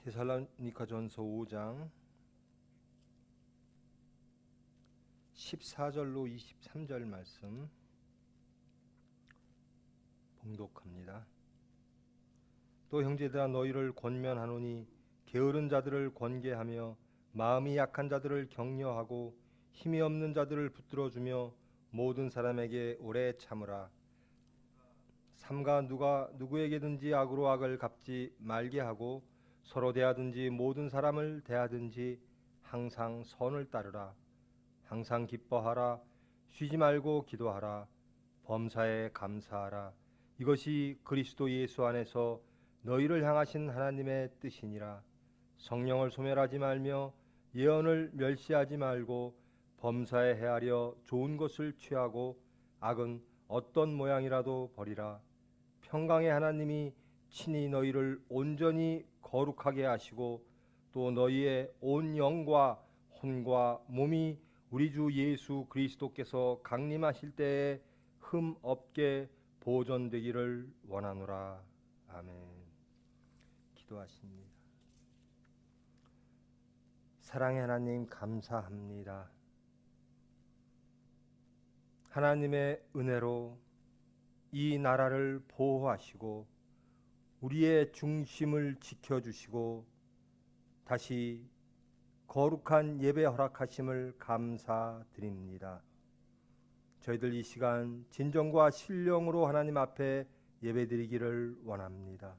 데살로니가전서 5장 14절로 23절 말씀 봉독합니다. 또 형제들아 너희를 권면하노니 게으른 자들을 권계하며 마음이 약한 자들을 격려하고 힘이 없는 자들을 붙들어주며 모든 사람에게 오래 참으라. 삼가 누가 누구에게든지 악으로 악을 갚지 말게 하고 서로 대하든지 모든 사람을 대하든지 항상 선을 따르라. 항상 기뻐하라. 쉬지 말고 기도하라. 범사에 감사하라. 이것이 그리스도 예수 안에서 너희를 향하신 하나님의 뜻이니라. 성령을 소멸하지 말며 예언을 멸시하지 말고 범사에 헤아려 좋은 것을 취하고 악은 어떤 모양이라도 버리라. 평강의 하나님이 친히 너희를 온전히 거룩하게 하시고 또 너희의 온 영과 혼과 몸이 우리 주 예수 그리스도께서 강림하실 때에 흠 없게 보존되기를 원하노라. 아멘. 기도하십니다. 사랑의 하나님 감사합니다. 하나님의 은혜로 이 나라를 보호하시고 우리의 중심을 지켜주시고 다시 거룩한 예배 허락하심을 감사드립니다. 저희들 이 시간 진정과 신령으로 하나님 앞에 예배드리기를 원합니다.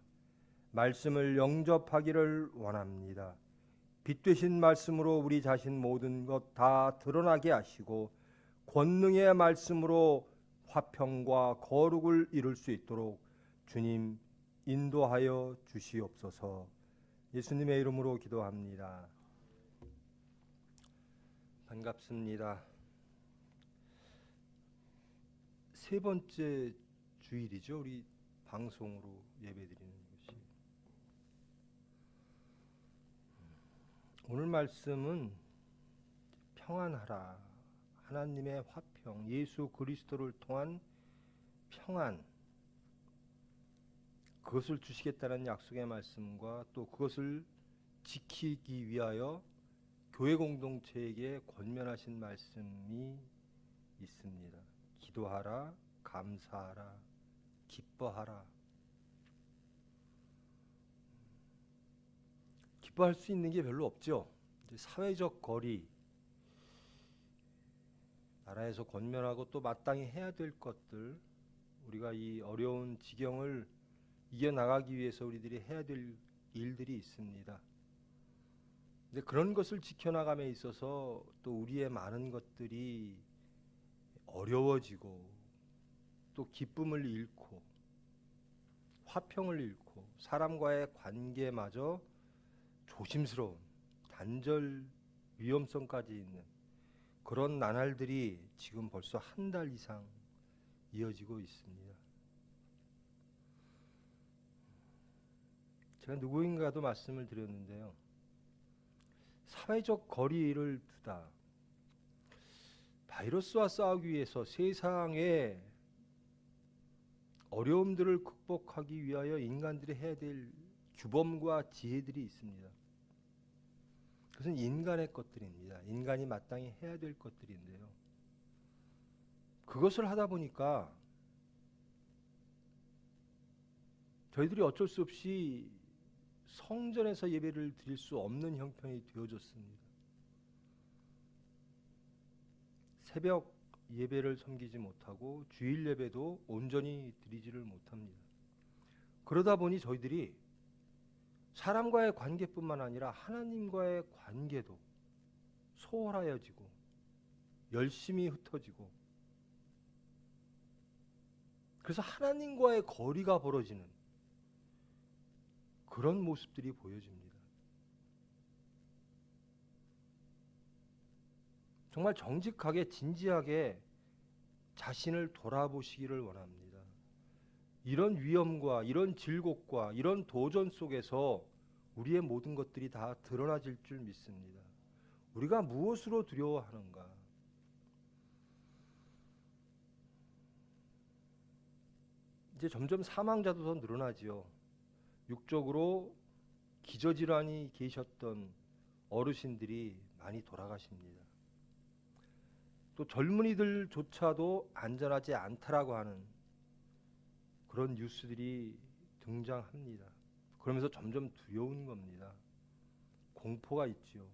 말씀을 영접하기를 원합니다. 빛 되신 말씀으로 우리 자신 모든 것 다 드러나게 하시고 권능의 말씀으로 화평과 거룩을 이룰 수 있도록 주님 인도하여 주시옵소서. 예수님의 이름으로 기도합니다. 반갑습니다. 세 번째 주일이죠. 우리 방송으로 예배드리는 것이. 오늘 말씀은 평안하라. 하나님의 화평, 예수 그리스도를 통한 평안, 그것을 주시겠다는 약속의 말씀과 또 그것을 지키기 위하여 교회 공동체에게 권면하신 말씀이 있습니다. 기도하라, 감사하라, 기뻐하라. 기뻐할 수 있는 게 별로 없죠. 이제 사회적 거리, 나라에서 권면하고 또 마땅히 해야 될 것들, 우리가 이 어려운 지경을 이겨나가기 위해서 우리들이 해야 될 일들이 있습니다. 근데 그런 것을 지켜나감에 있어서 또 우리의 많은 것들이 어려워지고 또 기쁨을 잃고 화평을 잃고 사람과의 관계마저 조심스러운 단절 위험성까지 있는 그런 나날들이 지금 벌써 한 달 이상 이어지고 있습니다. 제가 누구인가도 말씀을 드렸는데요. 사회적 거리를 두다. 바이러스와 싸우기 위해서 세상의 어려움들을 극복하기 위하여 인간들이 해야 될 규범과 지혜들이 있습니다. 그것은 인간의 것들입니다. 인간이 마땅히 해야 될 것들인데요. 그것을 하다 보니까 저희들이 어쩔 수 없이 성전에서 예배를 드릴 수 없는 형편이 되어졌습니다. 새벽 예배를 섬기지 못하고 주일 예배도 온전히 드리지를 못합니다. 그러다 보니 저희들이 사람과의 관계뿐만 아니라 하나님과의 관계도 소홀하여지고 열심히 흩어지고 그래서 하나님과의 거리가 벌어지는 그런 모습들이 보여집니다. 정말 정직하게 진지하게 자신을 돌아보시기를 원합니다. 이런 위험과 이런 질곡과 이런 도전 속에서 우리의 모든 것들이 다 드러나질 줄 믿습니다. 우리가 무엇으로 두려워하는가? 이제 점점 사망자도 더 늘어나지요. 육적으로 기저질환이 계셨던 어르신들이 많이 돌아가십니다. 또 젊은이들조차도 안전하지 않다라고 하는 그런 뉴스들이 등장합니다. 그러면서 점점 두려운 겁니다. 공포가 있지요.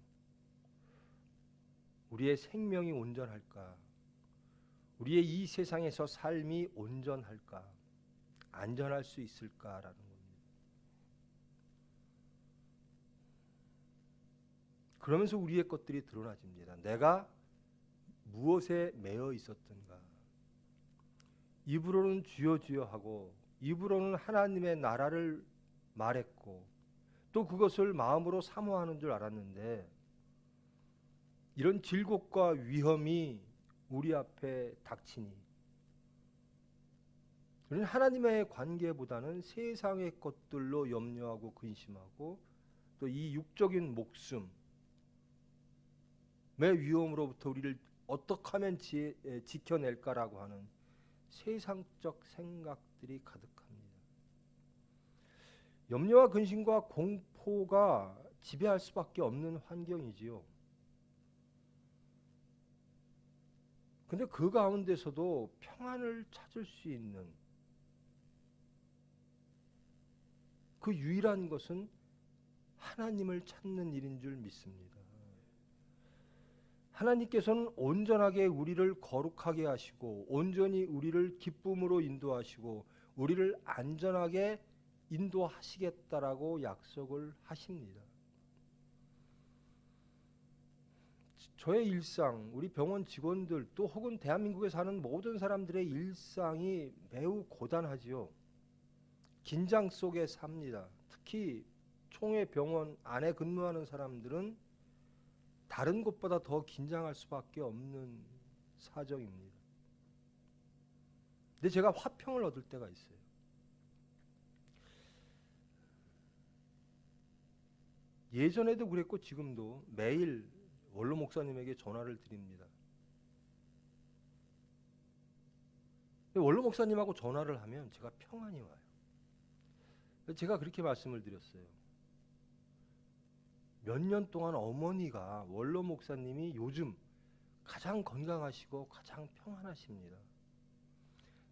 우리의 생명이 온전할까? 우리의 이 세상에서 삶이 온전할까? 안전할 수 있을까라는 겁니다. 그러면서 우리의 것들이 드러나집니다. 내가 무엇에 매여 있었던가? 입으로는 주여 주여 하고 입으로는 하나님의 나라를 말했고 또 그것을 마음으로 사모하는 줄 알았는데 이런 질곡과 위험이 우리 앞에 닥치니 우리는 하나님의 관계보다는 세상의 것들로 염려하고 근심하고 또 이 육적인 목숨의 위험으로부터 우리를 어떻게 하면 지켜낼까라고 하는 세상적 생각들이 가득합니다. 염려와 근심과 공포가 지배할 수밖에 없는 환경이지요. 근데 그 가운데서도 평안을 찾을 수 있는 그 유일한 것은 하나님을 찾는 일인 줄 믿습니다. 하나님께서는 온전하게 우리를 거룩하게 하시고 온전히 우리를 기쁨으로 인도하시고 우리를 안전하게 인도하시겠다라고 약속을 하십니다. 저의 일상, 우리 병원 직원들 또 혹은 대한민국에 사는 모든 사람들의 일상이 매우 고단하지요. 긴장 속에 삽니다. 특히 총회 병원 안에 근무하는 사람들은 다른 곳보다 더 긴장할 수밖에 없는 사정입니다. 근데 제가 화평을 얻을 때가 있어요. 예전에도 그랬고 지금도 매일 원로 목사님에게 전화를 드립니다. 원로 목사님하고 전화를 하면 제가 평안이 와요. 제가 그렇게 말씀을 드렸어요. 몇 년 동안 어머니가 원로 목사님이 요즘 가장 건강하시고 가장 평안하십니다.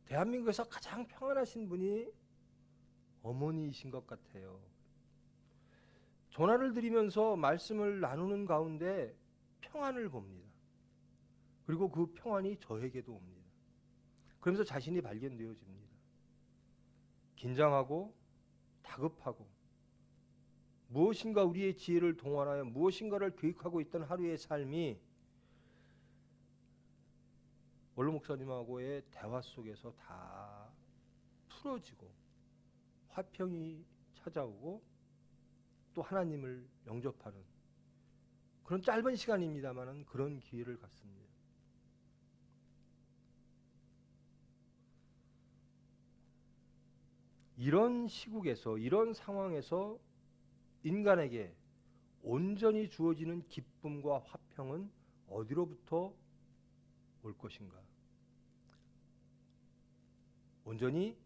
대한민국에서 가장 평안하신 분이 어머니이신 것 같아요. 전화를 드리면서 말씀을 나누는 가운데 평안을 봅니다. 그리고 그 평안이 저에게도 옵니다. 그러면서 자신이 발견되어집니다. 긴장하고 다급하고 무엇인가 우리의 지혜를 동원하여 무엇인가를 계획하고 있던 하루의 삶이 원로 목사님하고의 대화 속에서 다 풀어지고 화평이 찾아오고 또 하나님을 영접하는 그런 짧은 시간입니다만은 그런 기회를 갖습니다. 이런 시국에서 이런 상황에서 인간에게 온전히 주어지는 기쁨과 화평은 어디로부터 올 것인가? 온전히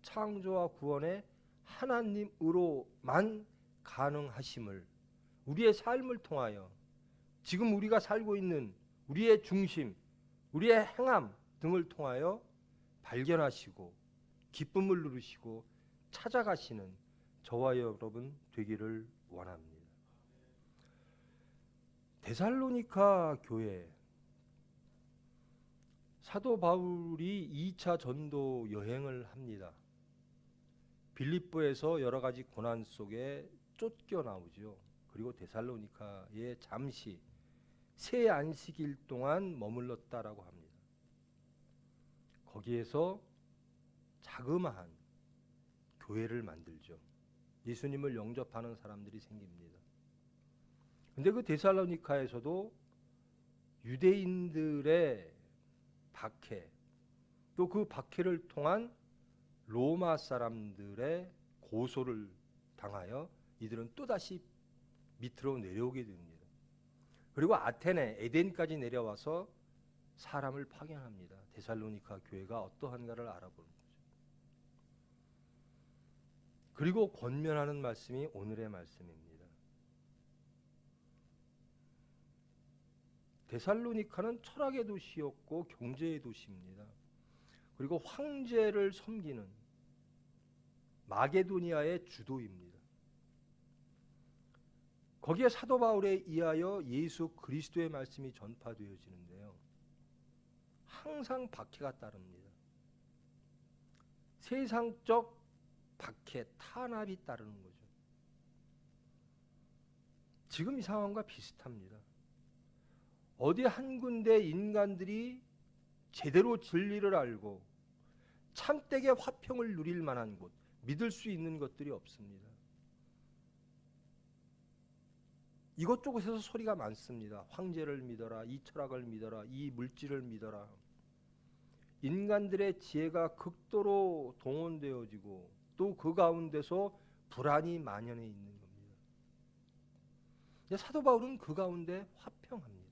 창조와 구원의 하나님으로만 가능하심을 우리의 삶을 통하여 지금 우리가 살고 있는 우리의 중심, 우리의 행함 등을 통하여 발견하시고 기쁨을 누리시고 찾아가시는 저와 여러분 되기를 원합니다. 데살로니가 교회 사도 바울이 2차 전도 여행을 합니다. 빌립보에서 여러 가지 고난 속에 쫓겨 나오죠. 그리고 데살로니카에 잠시 새 안식일 동안 머물렀다라고 합니다. 거기에서 자그마한 교회를 만들죠. 예수님을 영접하는 사람들이 생깁니다. 근데 그 데살로니카에서도 유대인들의 박해, 또 그 박해를 통한 로마 사람들의 고소를 당하여 이들은 또다시 밑으로 내려오게 됩니다. 그리고 아테네, 에덴까지 내려와서 사람을 파견합니다. 데살로니카 교회가 어떠한가를 알아보는 거죠. 그리고 권면하는 말씀이 오늘의 말씀입니다. 데살로니카는 철학의 도시였고 경제의 도시입니다. 그리고 황제를 섬기는 마게도니아의 주도입니다. 거기에 사도 바울에 의하여 예수 그리스도의 말씀이 전파되어지는데요. 항상 박해가 따릅니다. 세상적 박해, 탄압이 따르는 거죠. 지금 이 상황과 비슷합니다. 어디 한 군데 인간들이 제대로 진리를 알고 참되게 화평을 누릴 만한 곳, 믿을 수 있는 것들이 없습니다. 이것저것에서 소리가 많습니다. 황제를 믿어라, 이 철학을 믿어라, 이 물질을 믿어라. 인간들의 지혜가 극도로 동원되어지고 또 그 가운데서 불안이 만연해 있는 겁니다. 사도 바울은 그 가운데 화평합니다.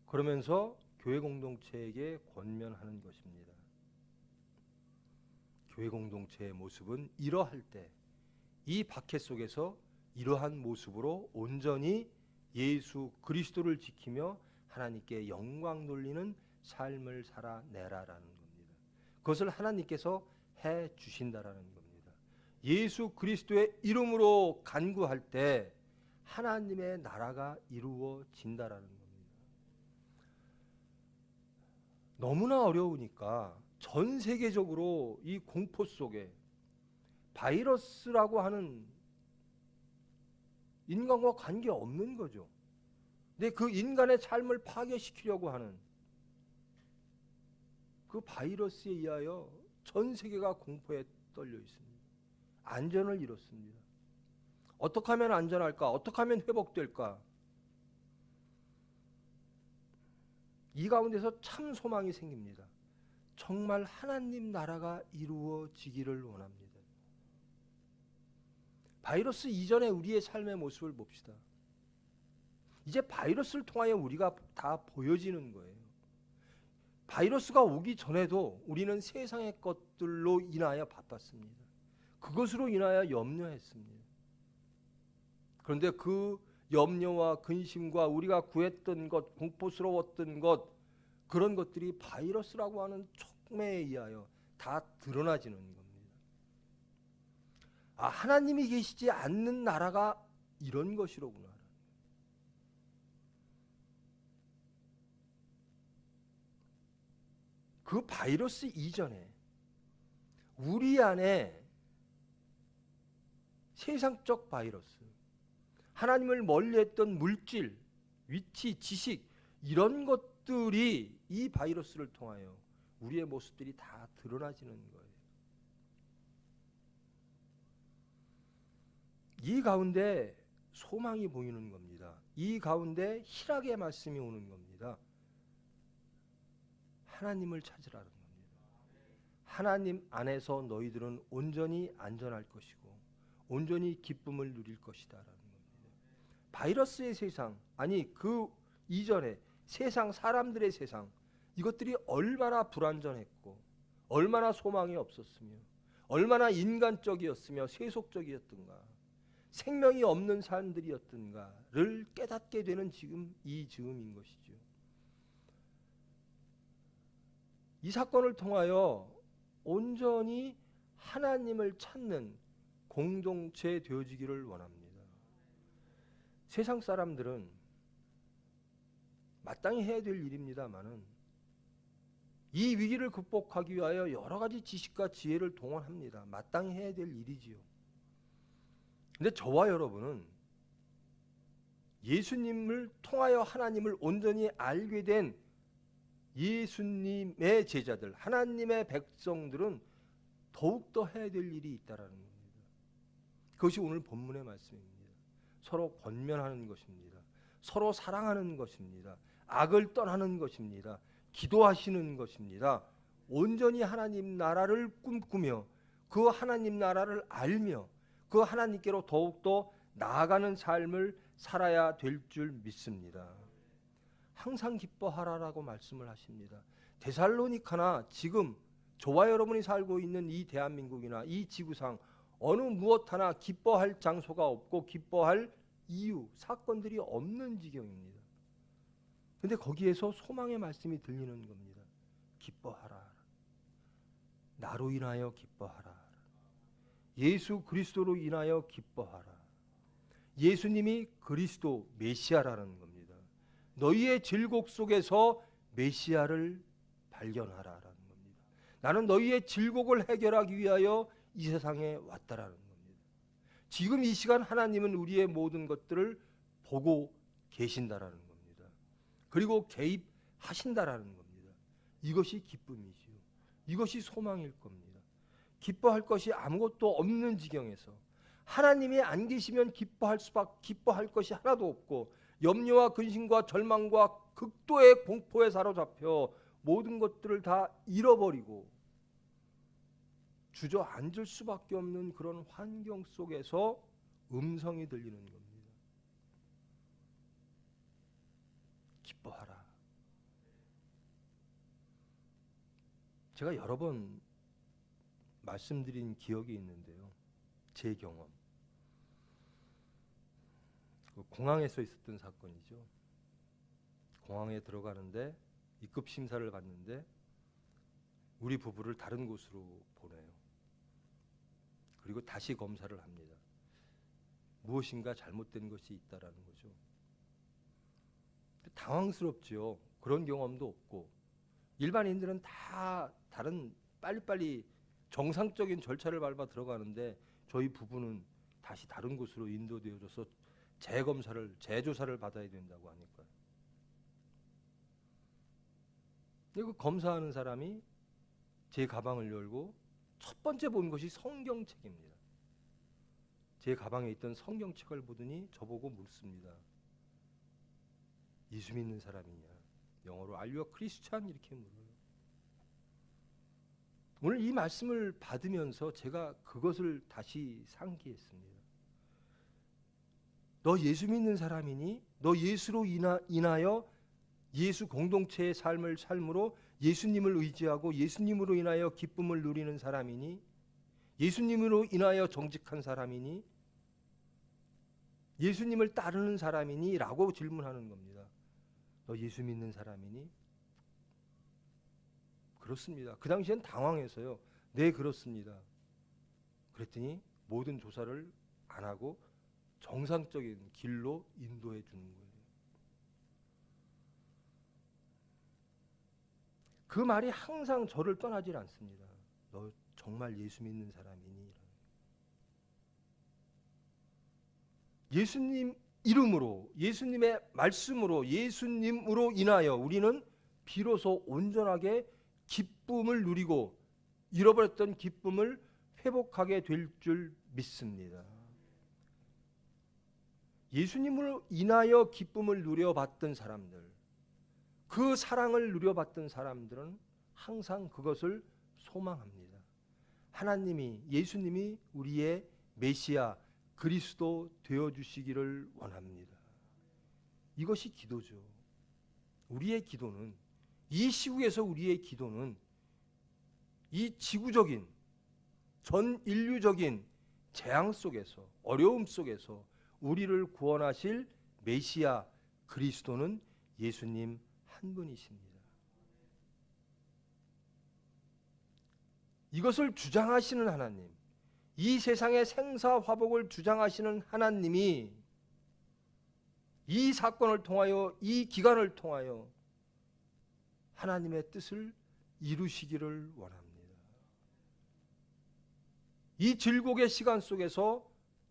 그러면서 교회 공동체에게 권면하는 것입니다. 교회 공동체의 모습은 이러할 때 이 박해 속에서 이러한 모습으로 온전히 예수 그리스도를 지키며 하나님께 영광 돌리는 삶을 살아내라라는 겁니다. 그것을 하나님께서 해 주신다라는 겁니다. 예수 그리스도의 이름으로 간구할 때 하나님의 나라가 이루어진다라는 겁니다. 너무나 어려우니까 전 세계적으로 이 공포 속에 바이러스라고 하는 인간과 관계없는 거죠. 근데 그 인간의 삶을 파괴시키려고 하는 그 바이러스에 의하여 전 세계가 공포에 떨려 있습니다. 안전을 잃었습니다. 어떻게 하면 안전할까? 어떻게 하면 회복될까? 이 가운데서 참 소망이 생깁니다. 정말 하나님 나라가 이루어지기를 원합니다. 바이러스 이전에 우리의 삶의 모습을 봅시다. 이제 바이러스를 통하여 우리가 다 보여지는 거예요. 바이러스가 오기 전에도 우리는 세상의 것들로 인하여 바빴습니다. 그것으로 인하여 염려했습니다. 그런데 그 염려와 근심과 우리가 구했던 것, 공포스러웠던 것, 그런 것들이 바이러스라고 하는 촉매에 의하여 다 드러나지는 겁니다. 아, 하나님이 계시지 않는 나라가 이런 것이로구나. 그 바이러스 이전에 우리 안에 세상적 바이러스, 하나님을 멀리했던 물질, 위치, 지식, 이런 것들이 이 바이러스를 통하여 우리의 모습들이 다 드러나지는 거예요. 이 가운데 소망이 보이는 겁니다. 이 가운데 희락의 말씀이 오는 겁니다. 하나님을 찾으라는 겁니다. 하나님 안에서 너희들은 온전히 안전할 것이고 온전히 기쁨을 누릴 것이다라는 겁니다. 바이러스의 세상, 아니 그 이전에 세상, 사람들의 세상, 이것들이 얼마나 불완전했고 얼마나 소망이 없었으며 얼마나 인간적이었으며 세속적이었던가, 생명이 없는 사람들이었던가를 깨닫게 되는 지금 이 즈음인 것이죠. 이 사건을 통하여 온전히 하나님을 찾는 공동체 되어지기를 원합니다. 세상 사람들은 마땅히 해야 될 일입니다마는 이 위기를 극복하기 위하여 여러 가지 지식과 지혜를 동원합니다. 마땅히 해야 될 일이지요. 근데 저와 여러분은 예수님을 통하여 하나님을 온전히 알게 된 예수님의 제자들, 하나님의 백성들은 더욱더 해야 될 일이 있다라는 겁니다. 그것이 오늘 본문의 말씀입니다. 서로 권면하는 것입니다. 서로 사랑하는 것입니다. 악을 떠나는 것입니다. 기도하시는 것입니다. 온전히 하나님 나라를 꿈꾸며 그 하나님 나라를 알며 그 하나님께로 더욱더 나아가는 삶을 살아야 될 줄 믿습니다. 항상 기뻐하라라고 말씀을 하십니다. 데살로니카나 지금 저와 여러분이 살고 있는 이 대한민국이나 이 지구상 어느 무엇 하나 기뻐할 장소가 없고 기뻐할 이유, 사건들이 없는 지경입니다. 근데 거기에서 소망의 말씀이 들리는 겁니다. 기뻐하라. 나로 인하여 기뻐하라. 예수 그리스도로 인하여 기뻐하라. 예수님이 그리스도 메시아라는 겁니다. 너희의 질곡 속에서 메시아를 발견하라라는 겁니다. 나는 너희의 질곡을 해결하기 위하여 이 세상에 왔다라는 겁니다. 지금 이 시간 하나님은 우리의 모든 것들을 보고 계신다라는 겁니다. 그리고 개입하신다라는 겁니다. 이것이 기쁨이지요. 이것이 소망일 겁니다. 기뻐할 것이 아무것도 없는 지경에서 하나님이 안 계시면 기뻐할 것이 하나도 없고 염려와 근심과 절망과 극도의 공포에 사로잡혀 모든 것들을 다 잃어버리고 주저앉을 수밖에 없는 그런 환경 속에서 음성이 들리는 겁니다. 기뻐하라. 제가 여러 번 말씀드린 기억이 있는데요. 제 경험. 공항에서 있었던 사건이죠. 공항에 들어가는데 입국 심사를 받는데 우리 부부를 다른 곳으로 보내요. 그리고 다시 검사를 합니다. 무엇인가 잘못된 것이 있다라는 거죠. 당황스럽죠. 그런 경험도 없고 일반인들은 다 다른 빨리빨리 정상적인 절차를 밟아 들어가는데 저희 부부는 다시 다른 곳으로 인도되어져서 재검사를 재조사를 받아야 된다고 하니까. 그 검사하는 사람이 제 가방을 열고 첫 번째 본 것이 성경책입니다. 제 가방에 있던 성경책을 보더니 저보고 묻습니다. 예수 믿는 사람이냐? 영어로 Are you a Christian? 이렇게 물어요. 오늘 이 말씀을 받으면서 제가 그것을 다시 상기했습니다. 너 예수 믿는 사람이니? 너 예수로 인하여 예수 공동체의 삶을 삶으로 예수님을 의지하고 예수님으로 인하여 기쁨을 누리는 사람이니? 예수님으로 인하여 정직한 사람이니? 예수님을 따르는 사람이니? 라고 질문하는 겁니다. 너 예수 믿는 사람이니? 그렇습니다. 그 당시엔 당황해서요. 네, 그렇습니다. 그랬더니 모든 조사를 안 하고 정상적인 길로 인도해 주는 거예요. 그 말이 항상 저를 떠나질 않습니다. 너 정말 예수 믿는 사람이니? 예수님 이름으로, 예수님의 말씀으로, 예수님으로 인하여 우리는 비로소 온전하게 기쁨을 누리고 잃어버렸던 기쁨을 회복하게 될 줄 믿습니다. 예수님으로 인하여 기쁨을 누려봤던 사람들, 그 사랑을 누려봤던 사람들은 항상 그것을 소망합니다. 하나님이, 예수님이 우리의 메시아 그리스도 되어주시기를 원합니다. 이것이 기도죠. 우리의 기도는, 이 시국에서 우리의 기도는 이 지구적인 전 인류적인 재앙 속에서, 어려움 속에서 우리를 구원하실 메시아 그리스도는 예수님 한 분이십니다. 이것을 주장하시는 하나님, 이 세상의 생사화복을 주장하시는 하나님이 이 사건을 통하여, 이 기간을 통하여 하나님의 뜻을 이루시기를 원합니다. 이 질곡의 시간 속에서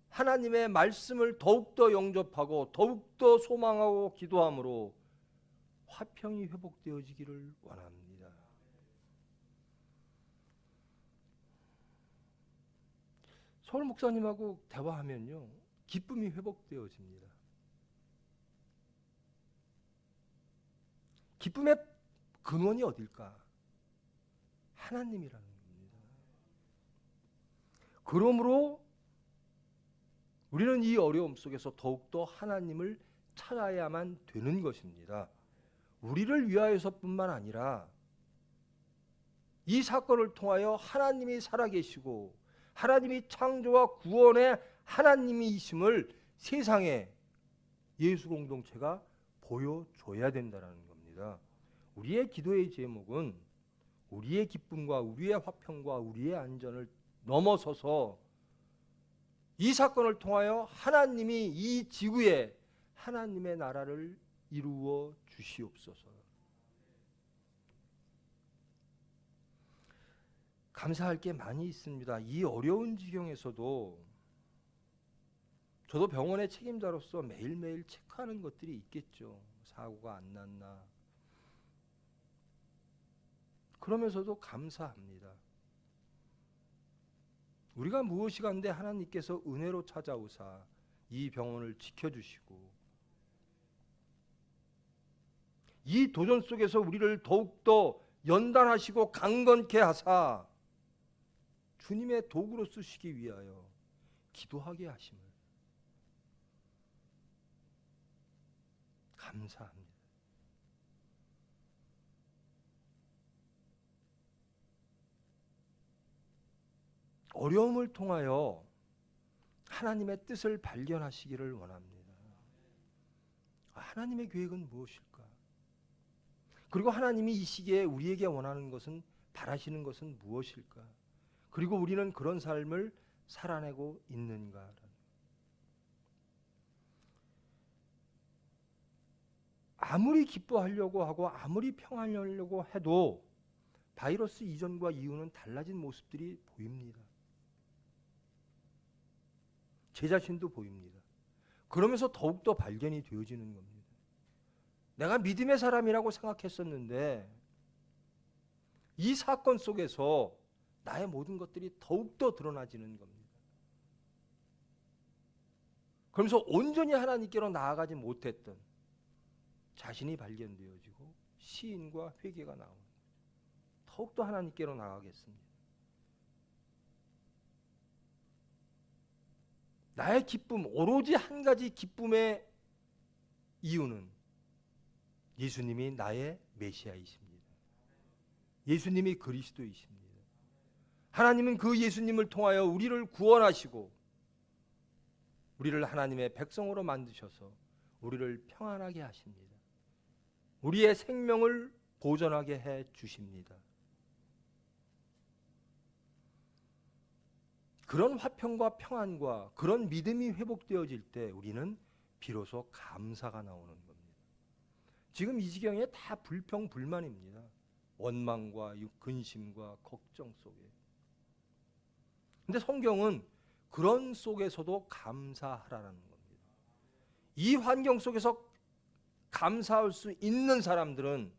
하나님의 말씀을 더욱더 영접하고 더욱더 소망하고 기도함으로 화평이 회복되어지기를 원합니다. 서울 목사님하고 대화하면요, 기쁨이 회복되어집니다. 기쁨의 근원이 어딜까? 하나님이라는 겁니다. 그러므로 우리는 이 어려움 속에서 더욱더 하나님을 찾아야만 되는 것입니다. 우리를 위하여서뿐만 아니라 이 사건을 통하여 하나님이 살아계시고 하나님이 창조와 구원의 하나님이심을 세상에 예수 공동체가 보여줘야 된다는 겁니다. 우리의 기도의 제목은 우리의 기쁨과 우리의 화평과 우리의 안전을 넘어서서 이 사건을 통하여 하나님이 이 지구에 하나님의 나라를 이루어 주시옵소서. 감사할 게 많이 있습니다. 이 어려운 지경에서도 저도 병원의 책임자로서 매일매일 체크하는 것들이 있겠죠. 사고가 안 났나. 그러면서도 감사합니다. 우리가 무엇이 간데 하나님께서 은혜로 찾아오사 이 병원을 지켜주시고 이 도전 속에서 우리를 더욱더 연단하시고 강건케 하사 주님의 도구로 쓰시기 위하여 기도하게 하심을 감사합니다. 어려움을 통하여 하나님의 뜻을 발견하시기를 원합니다. 하나님의 계획은 무엇일까? 그리고 하나님이 이 시기에 우리에게 원하는 것은, 바라시는 것은 무엇일까? 그리고 우리는 그런 삶을 살아내고 있는가? 아무리 기뻐하려고 하고 아무리 평안하려고 해도 바이러스 이전과 이후는 달라진 모습들이 보입니다. 제 자신도 보입니다. 그러면서 더욱더 발견이 되어지는 겁니다. 내가 믿음의 사람이라고 생각했었는데 이 사건 속에서 나의 모든 것들이 더욱더 드러나지는 겁니다. 그러면서 온전히 하나님께로 나아가지 못했던 자신이 발견되어지고 시인과 회개가 나오는 거죠. 더욱더 하나님께로 나아가겠습니다. 나의 기쁨, 오로지 한 가지 기쁨의 이유는 예수님이 나의 메시아이십니다. 예수님이 그리스도이십니다. 하나님은 그 예수님을 통하여 우리를 구원하시고 우리를 하나님의 백성으로 만드셔서 우리를 평안하게 하십니다. 우리의 생명을 보존하게 해 주십니다. 그런 화평과 평안과 그런 믿음이 회복되어질 때 우리는 비로소 감사가 나오는 겁니다. 지금 이 지경에 다 불평, 불만입니다. 원망과 근심과 걱정 속에. 근데 성경은 그런 속에서도 감사하라는 겁니다. 이 환경 속에서 감사할 수 있는 사람들은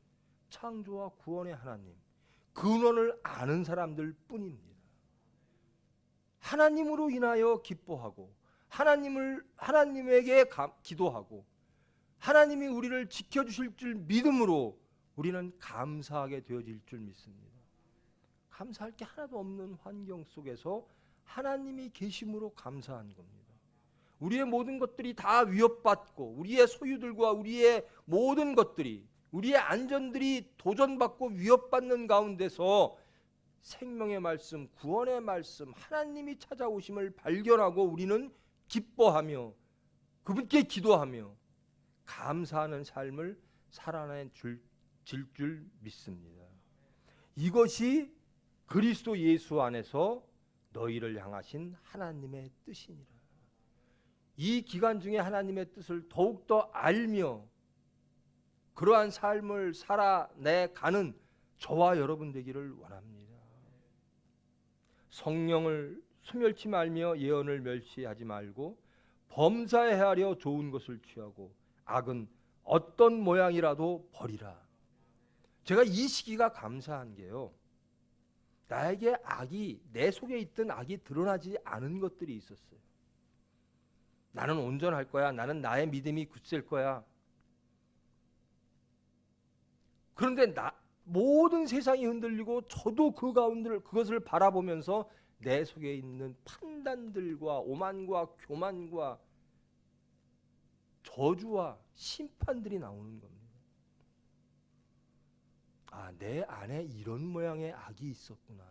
창조와 구원의 하나님, 근원을 아는 사람들 뿐입니다. 하나님으로 인하여 기뻐하고 하나님에게 기도하고 하나님이 우리를 지켜주실 줄 믿음으로 우리는 감사하게 되어질 줄 믿습니다. 감사할 게 하나도 없는 환경 속에서 하나님이 계심으로 감사한 겁니다. 우리의 모든 것들이 다 위협받고 우리의 소유들과 우리의 모든 것들이, 우리의 안전들이 도전받고 위협받는 가운데서 생명의 말씀, 구원의 말씀, 하나님이 찾아오심을 발견하고 우리는 기뻐하며 그분께 기도하며 감사하는 삶을 살아낼 줄 믿습니다. 이것이 그리스도 예수 안에서 너희를 향하신 하나님의 뜻이니라. 이 기간 중에 하나님의 뜻을 더욱더 알며 그러한 삶을 살아내가는 저와 여러분 되기를 원합니다. 성령을 소멸치 말며 예언을 멸시하지 말고 범사에 헤아려 좋은 것을 취하고 악은 어떤 모양이라도 버리라. 제가 이 시기가 감사한 게요, 나에게 악이, 내 속에 있던 악이 드러나지 않은 것들이 있었어요. 나는 온전할 거야. 나는 나의 믿음이 굳셀 거야. 그런데 모든 세상이 흔들리고 저도 그 가운데 그것을 바라보면서 내 속에 있는 판단들과 오만과 교만과 저주와 심판들이 나오는 겁니다. 내 안에 이런 모양의 악이 있었구나.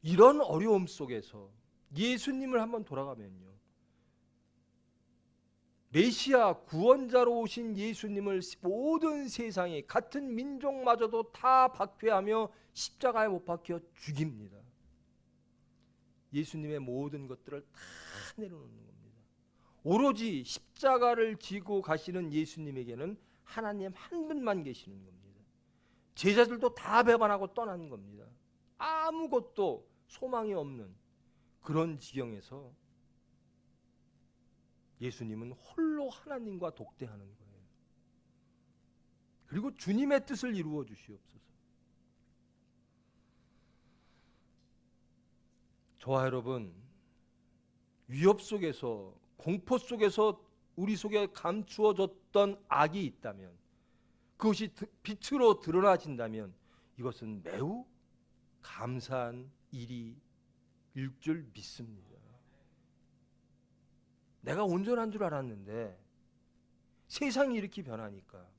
이런 어려움 속에서 예수님을 한번 돌아가면요, 메시아 구원자로 오신 예수님을 모든 세상이 같은 민족마저도 다 박해하며 십자가에 못 박혀 죽입니다. 예수님의 모든 것들을 다 내려놓는 겁니다. 오로지 십자가를 지고 가시는 예수님에게는 하나님 한 분만 계시는 겁니다. 제자들도 다 배반하고 떠난 겁니다. 아무것도 소망이 없는 그런 지경에서 예수님은 홀로 하나님과 독대하는 거예요. 그리고 주님의 뜻을 이루어 주시옵소서. 저와 여러분, 위협 속에서, 공포 속에서 우리 속에 감추어졌던 악이 있다면, 그것이 빛으로 드러나진다면 이것은 매우 감사한 일일 줄 믿습니다. 내가 온전한 줄 알았는데 세상이 이렇게 변하니까,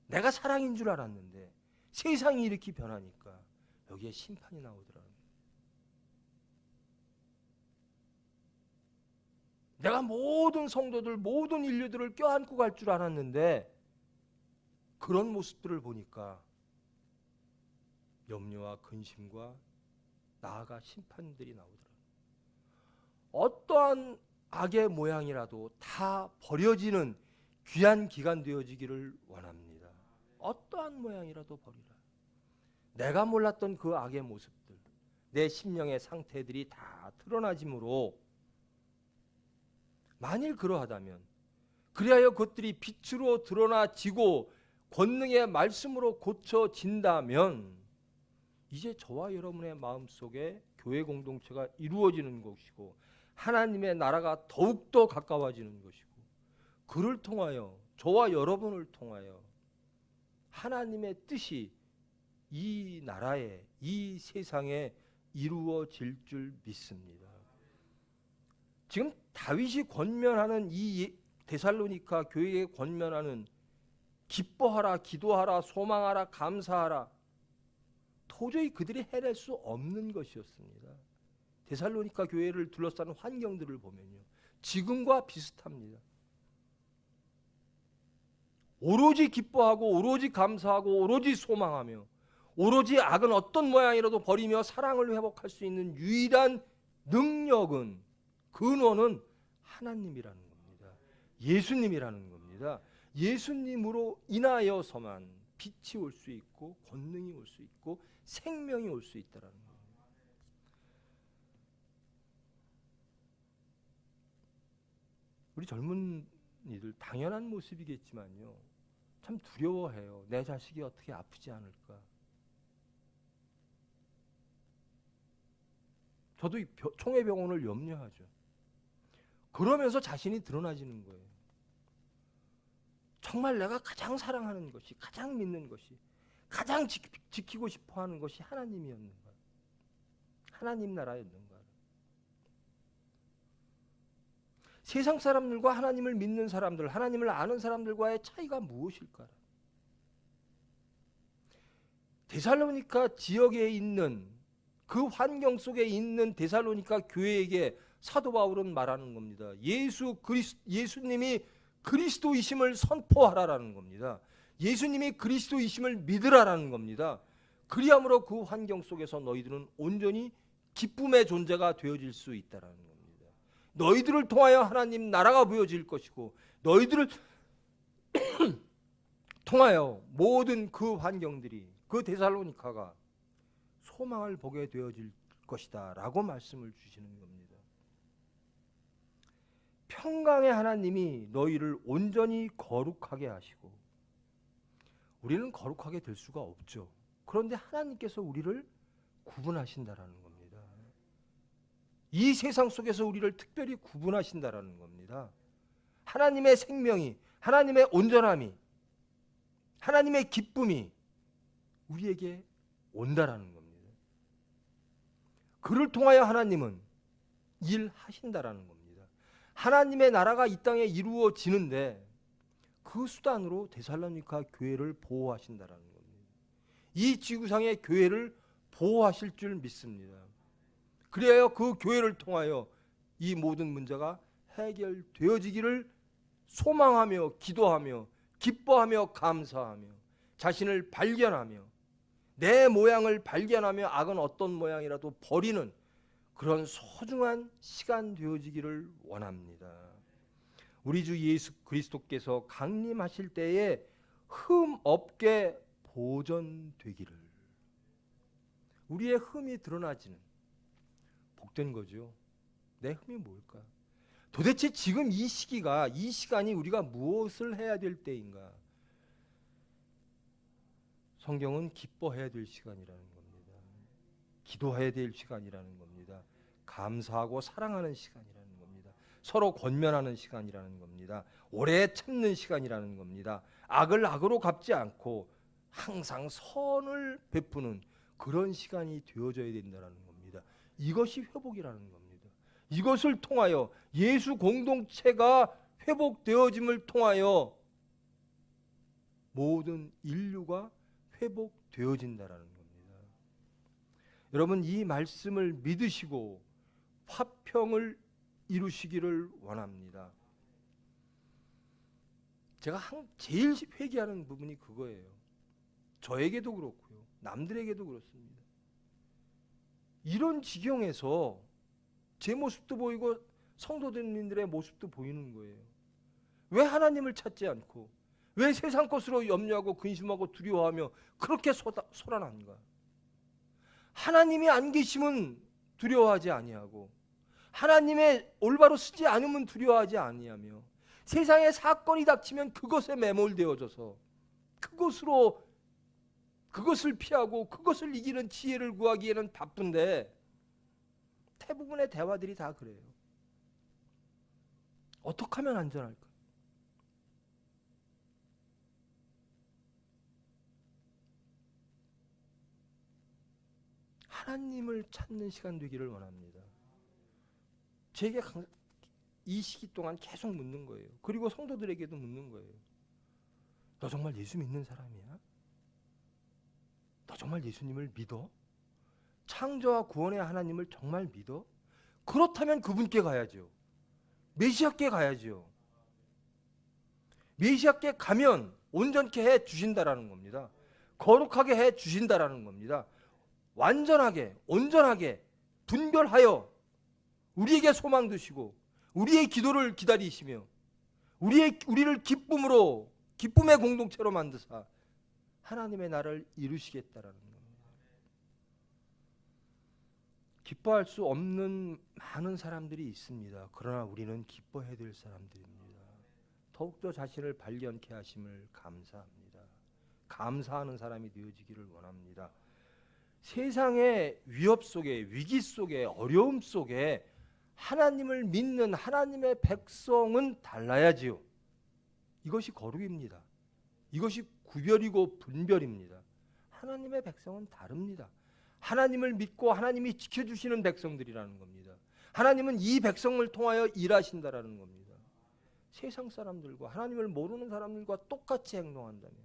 내가 사랑인 줄 알았는데 세상이 이렇게 변하니까 여기에 심판이 나오더라고요. 내가 모든 성도들, 모든 인류들을 껴안고 갈 줄 알았는데 그런 모습들을 보니까 염려와 근심과 나아가 심판들이 나오더라고요. 어떠한 악의 모양이라도 다 버려지는 귀한 기간 되어지기를 원합니다. 어떠한 모양이라도 버리라. 내가 몰랐던 그 악의 모습들, 내 심령의 상태들이 다 드러나지므로, 만일 그러하다면, 그리하여 그것들이 빛으로 드러나지고 권능의 말씀으로 고쳐진다면 이제 저와 여러분의 마음속에 교회 공동체가 이루어지는 것이고 하나님의 나라가 더욱더 가까워지는 것이고, 그를 통하여, 저와 여러분을 통하여 하나님의 뜻이 이 나라에, 이 세상에 이루어질 줄 믿습니다. 지금 다윗이 권면하는 이 데살로니가 교회에 권면하는 기뻐하라, 기도하라, 소망하라, 감사하라, 도저히 그들이 해낼 수 없는 것이었습니다. 데살로니가 교회를 둘러싼 환경들을 보면요, 지금과 비슷합니다. 오로지 기뻐하고 오로지 감사하고 오로지 소망하며 오로지 악은 어떤 모양이라도 버리며 사랑을 회복할 수 있는 유일한 능력은, 근원은 하나님이라는 겁니다. 예수님이라는 겁니다. 예수님으로 인하여서만 빛이 올 수 있고 권능이 올 수 있고 생명이 올 수 있다라는 겁니다. 우리 젊은이들 당연한 모습이겠지만요, 참 두려워해요. 내 자식이 어떻게 아프지 않을까. 저도 이 총회병원을 염려하죠. 그러면서 자신이 드러나지는 거예요. 정말 내가 가장 사랑하는 것이, 가장 믿는 것이, 가장 지키고 싶어 하는 것이 하나님이었는가, 하나님 나라였는가. 세상 사람들과 하나님을 믿는 사람들, 하나님을 아는 사람들과의 차이가 무엇일까? 데살로니가 지역에 있는, 그 환경 속에 있는 데살로니가 교회에게 사도 바울은 말하는 겁니다. 예수님이 그리스도이심을 선포하라라는 겁니다. 예수님이 그리스도이심을 믿으라라는 겁니다. 그리함으로 그 환경 속에서 너희들은 온전히 기쁨의 존재가 되어질 수 있다라는 겁니다. 너희들을 통하여 하나님 나라가 보여질 것이고, 너희들을 통하여 모든 그 환경들이, 그 데살로니가가 소망을 보게 되어질 것이다 라고 말씀을 주시는 겁니다. 평강의 하나님이 너희를 온전히 거룩하게 하시고, 우리는 거룩하게 될 수가 없죠. 그런데 하나님께서 우리를 구분하신다라는 겁니다. 이 세상 속에서 우리를 특별히 구분하신다라는 겁니다. 하나님의 생명이, 하나님의 온전함이, 하나님의 기쁨이 우리에게 온다라는 겁니다. 그를 통하여 하나님은 일하신다라는 겁니다. 하나님의 나라가 이 땅에 이루어지는데 그 수단으로 데살로니가 교회를 보호하신다라는 겁니다. 이 지구상의 교회를 보호하실 줄 믿습니다. 그래야 그 교회를 통하여 이 모든 문제가 해결되어지기를 소망하며 기도하며 기뻐하며 감사하며 자신을 발견하며 내 모양을 발견하며 악은 어떤 모양이라도 버리는 그런 소중한 시간 되어지기를 원합니다. 우리 주 예수 그리스도께서 강림하실 때에 흠 없게 보존되기를, 우리의 흠이 드러나지는 복된 거죠. 내 흠이 뭘까? 도대체 지금 이 시간이 우리가 무엇을 해야 될 때인가? 성경은 기뻐해야 될 시간이라는 겁니다. 기도해야 될 시간이라는 겁니다. 감사하고 사랑하는 시간이라는 겁니다. 서로 권면하는 시간이라는 겁니다. 오래 참는 시간이라는 겁니다. 악을 악으로 갚지 않고 항상 선을 베푸는 그런 시간이 되어져야 된다는 겁니다. 이것이 회복이라는 겁니다. 이것을 통하여 예수 공동체가 회복되어짐을 통하여 모든 인류가 회복되어진다라는 겁니다. 여러분, 이 말씀을 믿으시고 화평을 이루시기를 원합니다. 제가 제일 회개하는 부분이 그거예요. 저에게도 그렇고요, 남들에게도 그렇습니다. 이런 지경에서 제 모습도 보이고 성도님들의 모습도 보이는 거예요. 왜 하나님을 찾지 않고 왜 세상 것으로 염려하고 근심하고 두려워하며 그렇게 소란한가? 하나님이 안 계시면 두려워하지 아니하고 하나님의 올바로 쓰지 않으면 두려워하지 아니하며 세상에 사건이 닥치면 그것에 매몰되어져서 그것을 피하고 그것을 이기는 지혜를 구하기에는 바쁜데 대부분의 대화들이 다 그래요. 어떻게 하면 안전할까? 하나님을 찾는 시간 되기를 원합니다. 제게 이 시기 동안 계속 묻는 거예요. 그리고 성도들에게도 묻는 거예요. 너 정말 예수 믿는 사람이야? 너 정말 예수님을 믿어? 창조와 구원의 하나님을 정말 믿어? 그렇다면 그분께 가야죠. 메시아께 가야죠. 메시아께 가면 온전케 해 주신다라는 겁니다. 거룩하게 해 주신다라는 겁니다. 완전하게, 온전하게 분별하여 우리에게 소망 두시고 우리의 기도를 기다리시며 우리를 기쁨의 공동체로 만드사 하나님의 나라를 이루시겠다라는 겁니다. 기뻐할 수 없는 많은 사람들이 있습니다. 그러나 우리는 기뻐해야 될 사람들입니다. 더욱더 자신을 발견케 하심을 감사합니다. 감사하는 사람이 되어지기를 원합니다. 세상의 위협 속에, 위기 속에, 어려움 속에 하나님을 믿는 하나님의 백성은 달라야지요. 이것이 거룩입니다. 이것이 구별이고 분별입니다. 하나님의 백성은 다릅니다. 하나님을 믿고 하나님이 지켜주시는 백성들이라는 겁니다. 하나님은 이 백성을 통하여 일하신다라는 겁니다. 세상 사람들과 하나님을 모르는 사람들과 똑같이 행동한다면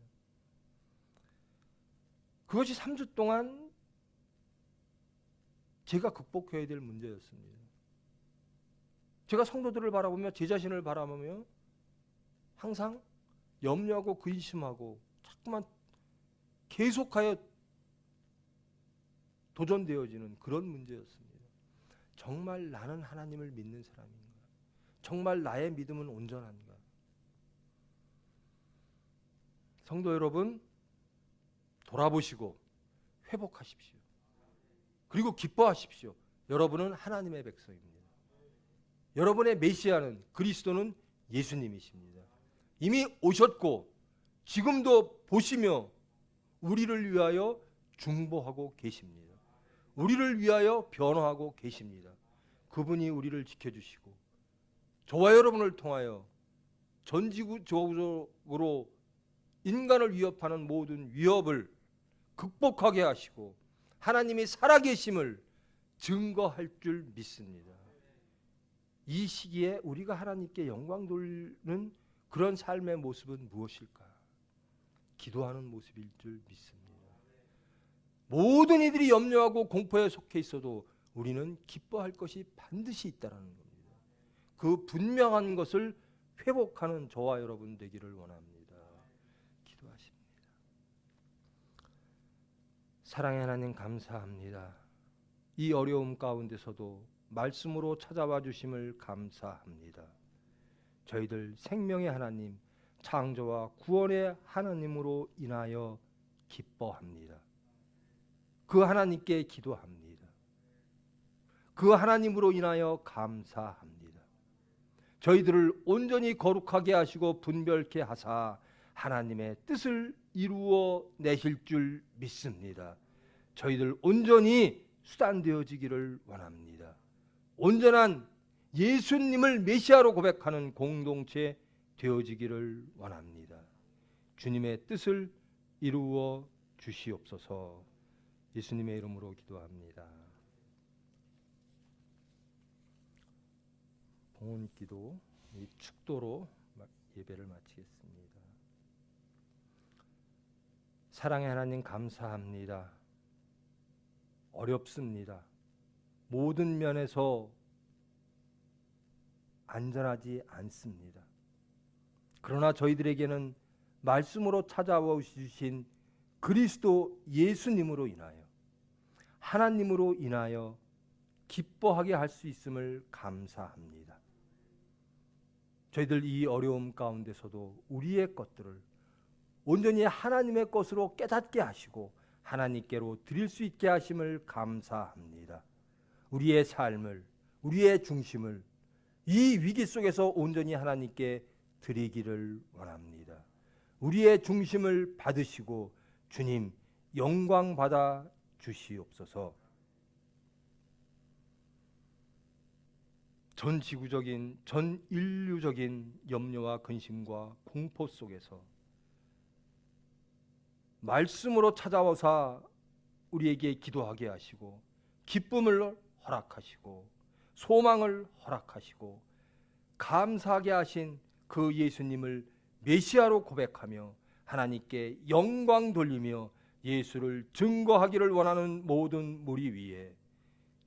그것이 3주 동안 제가 극복해야 될 문제였습니다. 제가 성도들을 바라보며 제 자신을 바라보며 항상 염려하고 근심하고 자꾸만 계속하여 도전되어지는 그런 문제였습니다. 정말 나는 하나님을 믿는 사람인가? 정말 나의 믿음은 온전한가? 성도 여러분, 돌아보시고 회복하십시오. 그리고 기뻐하십시오. 여러분은 하나님의 백성입니다. 여러분의 메시아는, 그리스도는 예수님이십니다. 이미 오셨고 지금도 보시며 우리를 위하여 중보하고 계십니다. 우리를 위하여 변호하고 계십니다. 그분이 우리를 지켜주시고 저와 여러분을 통하여 전지구적으로 인간을 위협하는 모든 위협을 극복하게 하시고 하나님이 살아계심을 증거할 줄 믿습니다. 이 시기에 우리가 하나님께 영광 돌리는 그런 삶의 모습은 무엇일까? 기도하는 모습일 줄 믿습니다. 모든 이들이 염려하고 공포에 속해 있어도 우리는 기뻐할 것이 반드시 있다라는 겁니다. 그 분명한 것을 회복하는 저와 여러분 되기를 원합니다. 기도하십니다. 사랑의 하나님 감사합니다. 이 어려움 가운데서도 말씀으로 찾아와 주심을 감사합니다. 저희들 생명의 하나님, 창조와 구원의 하나님으로 인하여 기뻐합니다. 그 하나님께 기도합니다. 그 하나님으로 인하여 감사합니다. 저희들을 온전히 거룩하게 하시고 분별케 하사 하나님의 뜻을 이루어 내실 줄 믿습니다. 저희들 온전히 수단되어지기를 원합니다. 온전한 예수님을 메시아로 고백하는 공동체 되어지기를 원합니다. 주님의 뜻을 이루어 주시옵소서. 예수님의 이름으로 기도합니다. 봉헌기도 축도로 예배를 마치겠습니다. 사랑의 하나님 감사합니다. 어렵습니다. 모든 면에서 안전하지 않습니다. 그러나 저희들에게는 말씀으로 찾아와 주신 그리스도 예수님으로 인하여 하나님으로 인하여 기뻐하게 할 수 있음을 감사합니다. 저희들 이 어려움 가운데서도 우리의 것들을 온전히 하나님의 것으로 깨닫게 하시고 하나님께로 드릴 수 있게 하심을 감사합니다. 우리의 삶을, 우리의 중심을 이 위기 속에서 온전히 하나님께 드리기를 원합니다. 우리의 중심을 받으시고 주님 영광 받아 주시옵소서. 전 지구적인, 전 인류적인 염려와 근심과 공포 속에서 말씀으로 찾아와서 우리에게 기도하게 하시고 기쁨을 허락하시고 소망을 허락하시고 감사하게 하신 그 예수님을 메시아로 고백하며 하나님께 영광 돌리며 예수를 증거하기를 원하는 모든 무리 위에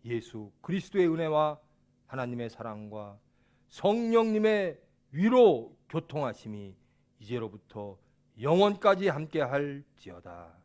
예수 그리스도의 은혜와 하나님의 사랑과 성령님의 위로 교통하심이 이제로부터 영원까지 함께 할지어다.